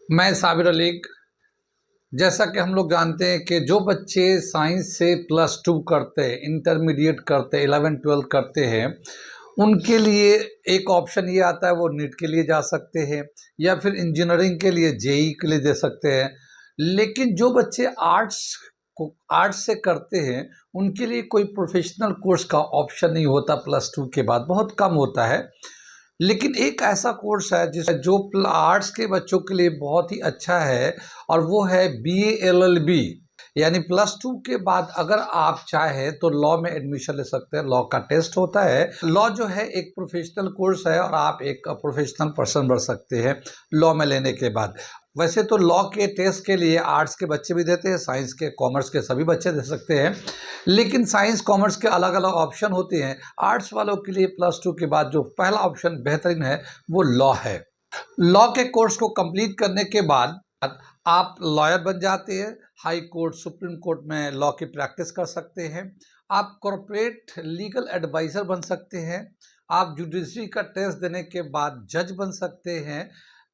मैं साबिर अली। जैसा कि हम लोग जानते हैं कि जो बच्चे साइंस से +2 करते हैं, इंटरमीडिएट करते हैं, 11-12 करते हैं, उनके लिए एक ऑप्शन ये आता है, वो नीट के लिए जा सकते हैं या फिर इंजीनियरिंग के लिए जेई के लिए दे सकते हैं। लेकिन जो बच्चे आर्ट्स से करते हैं, उनके लिए कोई प्रोफेशनल कोर्स का ऑप्शन नहीं होता +2 के बाद, बहुत कम होता है। लेकिन एक ऐसा कोर्स है जो आर्ट्स के बच्चों के लिए बहुत ही अच्छा है, और वो है BA LLB। यानी +2 के बाद अगर आप चाहें तो लॉ में एडमिशन ले सकते हैं। लॉ का टेस्ट होता है। लॉ जो है एक प्रोफेशनल कोर्स है और आप एक प्रोफेशनल पर्सन बन सकते हैं लॉ में लेने के बाद। वैसे तो लॉ के टेस्ट के लिए आर्ट्स के बच्चे भी देते हैं, साइंस के, कॉमर्स के सभी बच्चे दे सकते हैं। लेकिन साइंस कॉमर्स के अलग अलग ऑप्शन होते हैं। आर्ट्स वालों के लिए +2 के बाद जो पहला ऑप्शन बेहतरीन है वो लॉ है। लॉ के कोर्स को कंप्लीट करने के बाद आप लॉयर बन जाते हैं। हाई कोर्ट, सुप्रीम कोर्ट में लॉ की प्रैक्टिस कर सकते हैं। आप कॉरपोरेट लीगल एडवाइज़र बन सकते हैं। आप जुडिशरी का टेस्ट देने के बाद जज बन सकते हैं।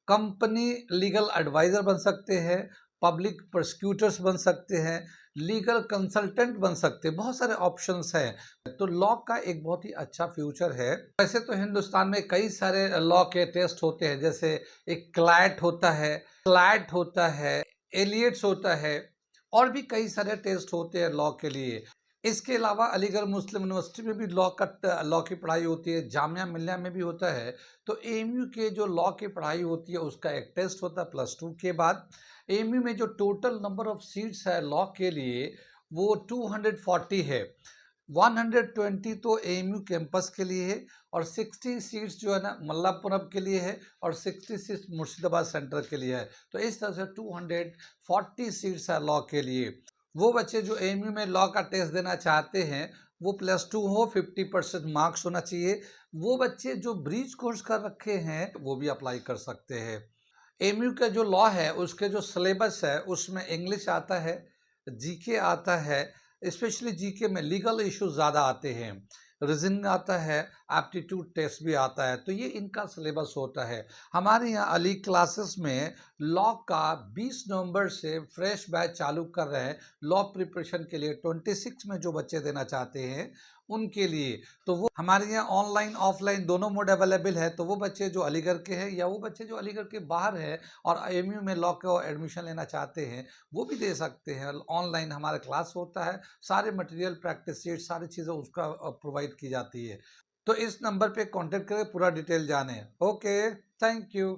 कंपनी लीगल एडवाइज़र बन सकते हैं। पब्लिक प्रोसिक्यूटर्स बन सकते हैं। लीगल कंसल्टेंट बन सकते हैं। बहुत सारे ऑप्शंस हैं। तो लॉ का एक बहुत ही अच्छा फ्यूचर है। वैसे तो हिंदुस्तान में कई सारे लॉ के टेस्ट होते हैं, जैसे एक क्लैट होता है, एलियट्स होता है, और भी कई सारे टेस्ट होते हैं लॉ के लिए। इसके अलावा अलीगढ़ मुस्लिम यूनिवर्सिटी में भी लॉ की पढ़ाई होती है, जामिया मिल्लिया में भी होता है। तो एएमयू के जो लॉ की पढ़ाई होती है उसका एक टेस्ट होता है +2 के बाद। एएमयू में जो टोटल नंबर ऑफ सीट्स है लॉ के लिए वो 240 है। 120 तो एएमयू कैंपस के लिए है और 60 सीट्स जो है ना मल्लापुरम के लिए है और 66 मुर्शिदाबाद सेंटर के लिए है। तो इस तरह से 240 सीट्स है लॉ के लिए। वो बच्चे जो एएमयू में लॉ का टेस्ट देना चाहते हैं, वो +2 हो, 50% मार्क्स होना चाहिए। वो बच्चे जो ब्रीच कोर्स कर रखे हैं वो भी अप्लाई कर सकते हैं। एएमयू का जो लॉ है उसके जो सिलेबस है उसमें इंग्लिश आता है, जीके आता है। स्पेशली जीके में लीगल इश्यूज ज़्यादा आते हैं, रीजनिंग आता है, एप्टीट्यूड टेस्ट भी आता है। तो ये इनका सिलेबस होता है। हमारे यहाँ अली क्लासेस में लॉ का 20 नवंबर से फ्रेश बैच चालू कर रहे हैं लॉ प्रिपरेशन के लिए। 26 में जो बच्चे देना चाहते हैं उनके लिए, तो वो हमारे यहाँ ऑनलाइन ऑफलाइन दोनों मोड अवेलेबल है। तो वो बच्चे जो अलीगढ़ के हैं या वो बच्चे जो अलीगढ़ के बाहर हैं और एएमयू में लॉ का एडमिशन लेना चाहते हैं, वो भी दे सकते हैं। ऑनलाइन हमारा क्लास होता है, सारे मटेरियल, प्रैक्टिस सीट, सारी चीज़ें उसका प्रोवाइड की जाती है। तो इस नंबर पे कांटेक्ट करें, पूरा डिटेल जाने। Okay, thank you.